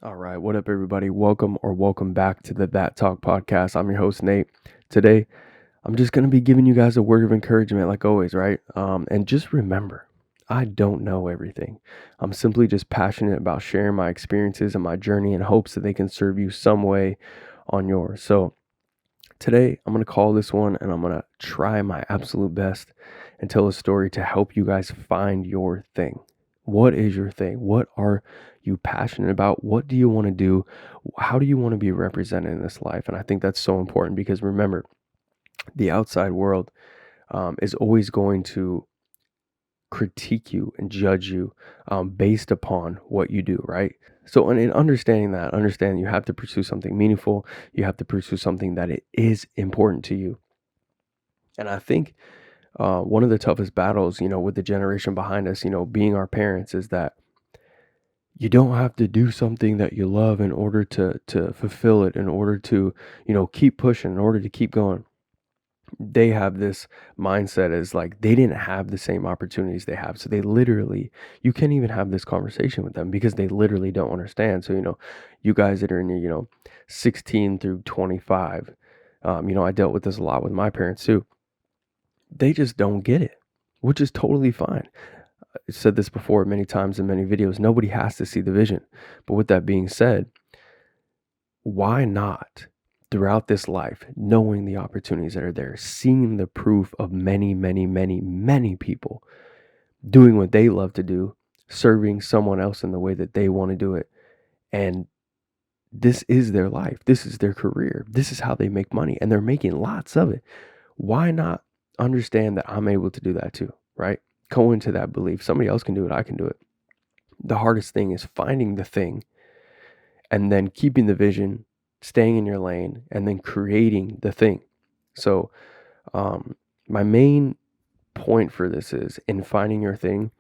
All right, what up, everybody? Welcome back to the That Talk podcast. I'm your host, Nate. Today, I'm just going to be giving you guys a word of encouragement, like always, right? And just remember, I don't know everything. I'm simply just passionate about sharing my experiences and my journey in hopes that they can serve you some way on yours. So, today, I'm going to call this one and I'm going to try my absolute best and tell a story to help you guys find your thing. What is your thing? What are you passionate about? What do you want to do? How do you want to be represented in this life? And I think that's so important because remember, the outside world is always going to critique you and judge you based upon what you do, right? So, in understanding that, understand you have to pursue something meaningful. You have to pursue something that it is important to you. And I think one of the toughest battles, with the generation behind us, being our parents, is that you don't have to do something that you love in order to fulfill it, in order to, keep pushing, in order to keep going. They have this mindset as like they didn't have the same opportunities they have. So they literally, you can't even have this conversation with them because they literally don't understand. So, you guys that are in your, 16 through 25, I dealt with this a lot with my parents too. They just don't get it, which is totally fine. I said this before many times in many videos. Nobody has to see the vision. But with that being said, why not throughout this life, knowing the opportunities that are there, seeing the proof of many, many, many, many people doing what they love to do, serving someone else in the way that they want to do it. And this is their life. This is their career. This is how they make money. And they're making lots of it. Why not understand that I'm able to do that too, right? Go into that belief. Somebody else can do it. I can do it. The hardest thing is finding the thing and then keeping the vision, staying in your lane, and then creating the thing. So, my main point for this is in finding your thing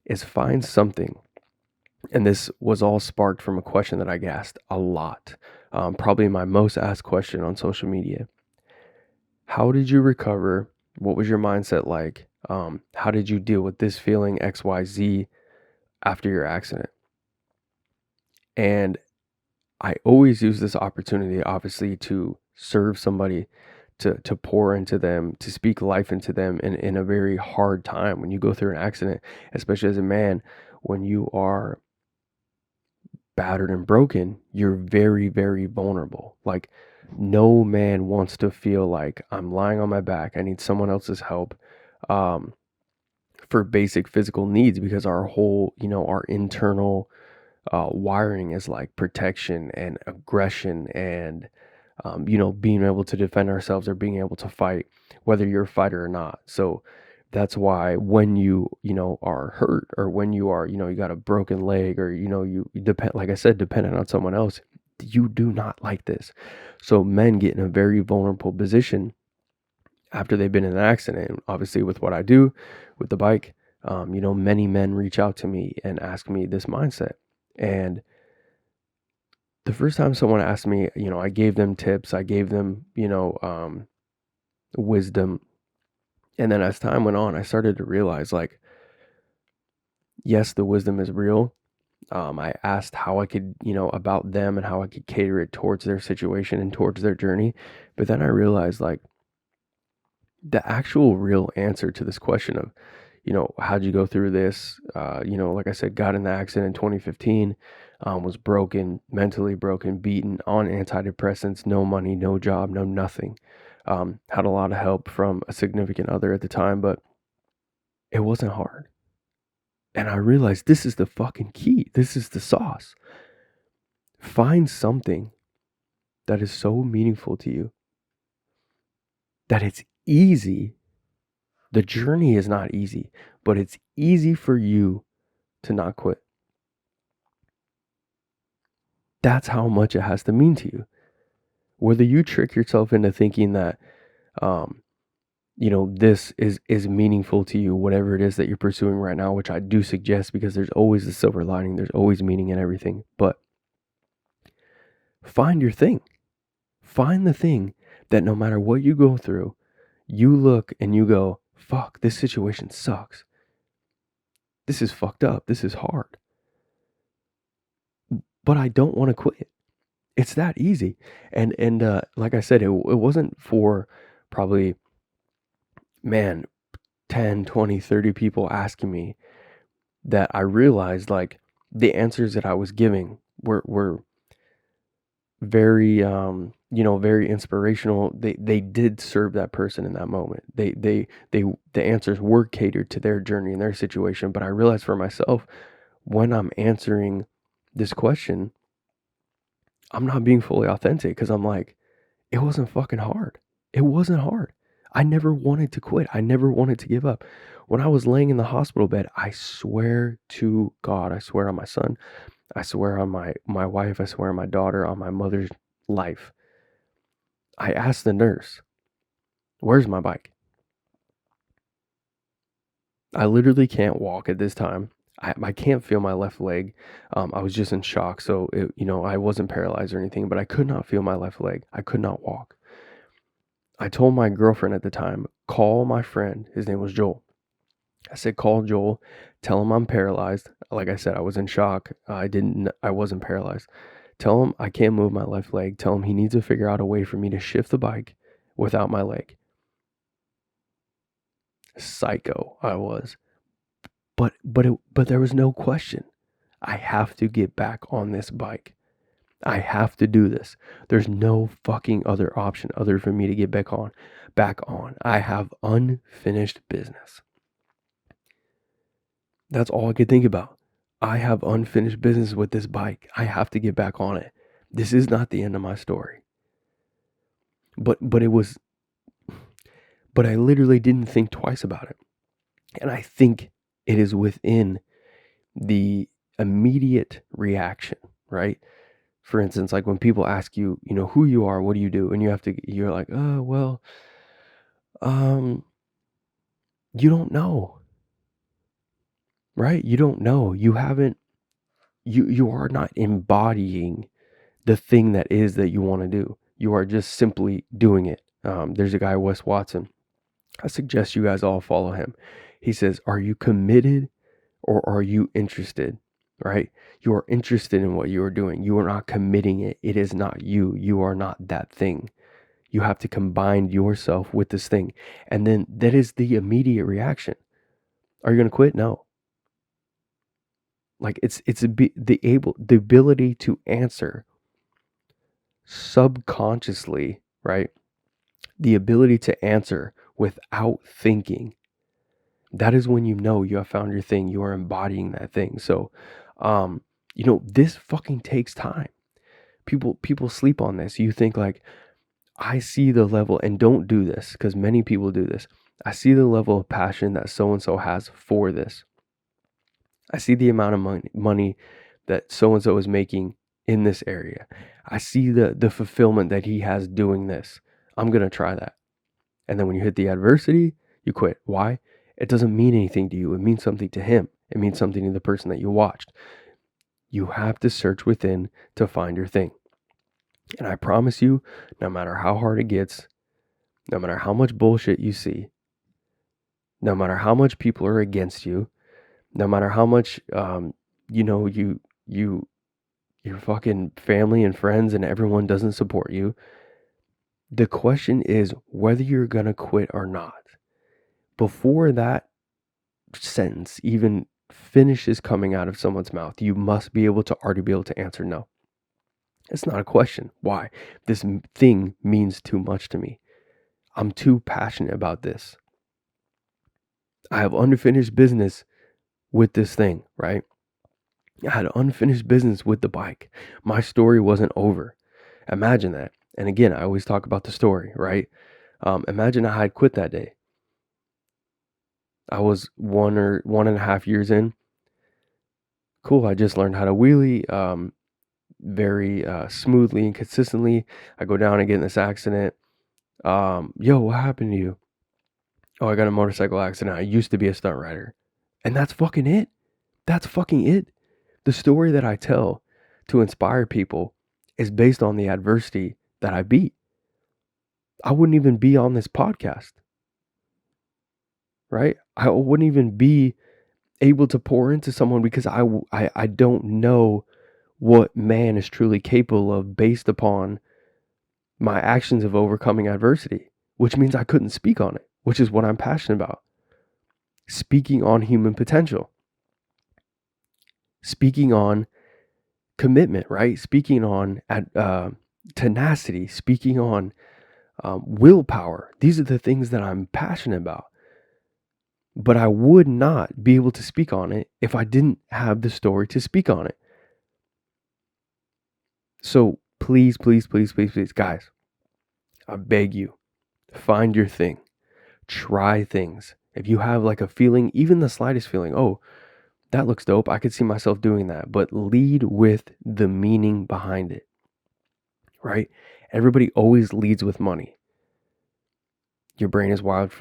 is find something. And this was all sparked from a question that I get asked a lot. Probably my most asked question on social media. How did you recover? What was your mindset like? How did you deal with this feeling XYZ after your accident? And I always use this opportunity, obviously, to serve somebody, to pour into them, to speak life into them in a very hard time. When you go through an accident, especially as a man, when you are battered and broken, you're very, very vulnerable. Like, no man wants to feel like I'm lying on my back. I need someone else's help. Um, for basic physical needs because our whole, our internal wiring is like protection and aggression and, being able to defend ourselves or being able to fight, whether you're a fighter or not. So that's why when you are hurt or when you are, you got a broken leg or, you depend, like I said, dependent on someone else, you do not like this. So men get in a very vulnerable position after they've been in an accident. Obviously, with what I do with the bike, many men reach out to me and ask me this mindset. And the first time someone asked me, I gave them tips, I gave them, wisdom. And then as time went on, I started to realize like, yes, the wisdom is real. I asked how I could, about them and how I could cater it towards their situation and towards their journey. But then I realized like the actual real answer to this question of, how'd you go through this? Like I said, got in the accident in 2015, was broken, mentally broken, beaten on antidepressants, no money, no job, no nothing. Had a lot of help from a significant other at the time, but it wasn't hard. And I realized this is the fucking key. This is the sauce. Find something that is so meaningful to you that it's easy. The journey is not easy, but it's easy for you to not quit. That's how much it has to mean to you. Whether you trick yourself into thinking that, um, this is meaningful to you, whatever it is that you're pursuing right now, which I do suggest because there's always a silver lining, there's always meaning in everything. But find your thing. Find the thing that no matter what you go through, you look and you go, fuck, this situation sucks. This is fucked up. This is hard. but I don't want to quit. It's that easy. And like I said, it wasn't for probably, man, 10, 20, 30 people asking me that I realized like the answers that I was giving were very very inspirational. They did serve that person in that moment. They the answers were catered to their journey and their situation. But I realized for myself, when I'm answering this question, I'm not being fully authentic, because I'm like, it wasn't fucking hard. It wasn't hard. I never wanted to quit. I never wanted to give up. When I was laying in the hospital bed, I swear to God, I swear on my son, I swear on my wife, I swear on my daughter, on my mother's life, I asked the nurse, "Where's my bike?" I literally can't walk at this time. I can't feel my left leg. I was just in shock, so I wasn't paralyzed or anything, but I could not feel my left leg. I could not walk. I told my girlfriend at the time, call my friend. His name was Joel. I said, call Joel, tell him I'm paralyzed. Like I said, I was in shock. I wasn't paralyzed. Tell him I can't move my left leg. Tell him he needs to figure out a way for me to shift the bike without my leg. Psycho I was. But there was no question. I have to get back on this bike. I have to do this. There's no fucking other option other for me to get back on. I have unfinished business. That's all I could think about. I have unfinished business with this bike. I have to get back on it. This is not the end of my story. But I literally didn't think twice about it. And I think it is within the immediate reaction, right? For instance, like when people ask you, who you are, what do you do? And you're like, oh, well, you don't know, right? You don't know. You are not embodying the thing that you want to do. You are just simply doing it. There's a guy, Wes Watson. I suggest you guys all follow him. He says, are you committed or are you interested? Right? You are interested in what you are doing. You are not committing it. It is not you. You are not that thing. You have to combine yourself with this thing. And then that is the immediate reaction. Are you going to quit? No. Like it's the ability to answer subconsciously, right? The ability to answer without thinking. That is when you have found your thing. You are embodying that thing. So, this fucking takes time. People sleep on this. You think like, I see the level, and don't do this because many people do this. I see the level of passion that so-and-so has for this. I see the amount of money that so-and-so is making in this area. I see the fulfillment that he has doing this. I'm going to try that. And then when you hit the adversity, you quit. Why? It doesn't mean anything to you. It means something to him. It means something to the person that you watched. You have to search within to find your thing. And I promise you, no matter how hard it gets, no matter how much bullshit you see, no matter how much people are against you, no matter how much your fucking family and friends and everyone doesn't support you, the question is whether you're gonna quit or not. Before that sentence even finishes coming out of someone's mouth, you must be able to already be able to answer no. It's not a question. Why? This thing means too much to me. I'm too passionate about this. I have unfinished business with this thing, right? I had unfinished business with the bike. My story wasn't over. Imagine that. And again, I always talk about the story, right? Imagine I had quit that day. I was 1.5 years in. Cool. I just learned how to wheelie very smoothly and consistently. I go down and get in this accident. Yo, what happened to you? Oh, I got a motorcycle accident. I used to be a stunt rider. And that's fucking it. That's fucking it. The story that I tell to inspire people is based on the adversity that I beat. I wouldn't even be on this podcast, right? I wouldn't even be able to pour into someone because I don't know what man is truly capable of based upon my actions of overcoming adversity, which means I couldn't speak on it, which is what I'm passionate about. Speaking on human potential, speaking on commitment, right? Speaking on tenacity, speaking on willpower. These are the things that I'm passionate about. But I would not be able to speak on it if I didn't have the story to speak on it. So please, please, please, please, please, guys, I beg you, find your thing. Try things. If you have like a feeling, even the slightest feeling, oh, that looks dope, I could see myself doing that. But lead with the meaning behind it, right? Everybody always leads with money. Your brain is wired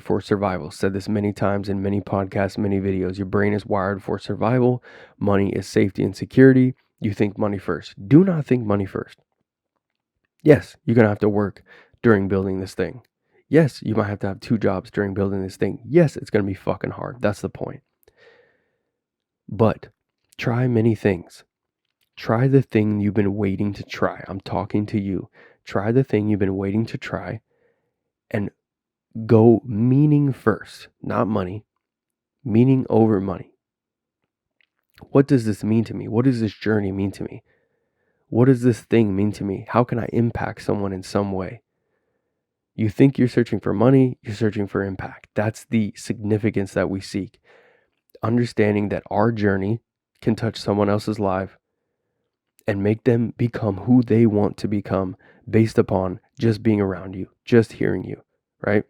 for survival. Said this many times in many podcasts, many videos. Your brain is wired for survival. Money is safety and security. You think money first. Do not think money first. Yes, you're going to have to work during building this thing. Yes, you might have to have 2 jobs during building this thing. Yes, it's going to be fucking hard. That's the point. But try many things. Try the thing you've been waiting to try. I'm talking to you. Try the thing you've been waiting to try and go meaning first, not money. Meaning over money. What does this mean to me? What does this journey mean to me? What does this thing mean to me? How can I impact someone in some way? You think you're searching for money, you're searching for impact. That's the significance that we seek. Understanding that our journey can touch someone else's life and make them become who they want to become based upon just being around you, just hearing you, right?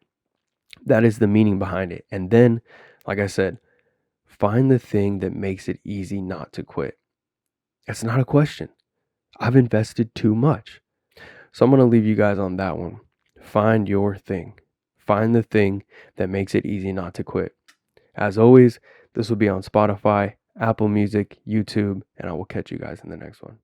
That is the meaning behind it. And then, like I said, find the thing that makes it easy not to quit. It's not a question. I've invested too much. So I'm going to leave you guys on that one. Find your thing. Find the thing that makes it easy not to quit. As always, this will be on Spotify, Apple Music, YouTube, and I will catch you guys in the next one.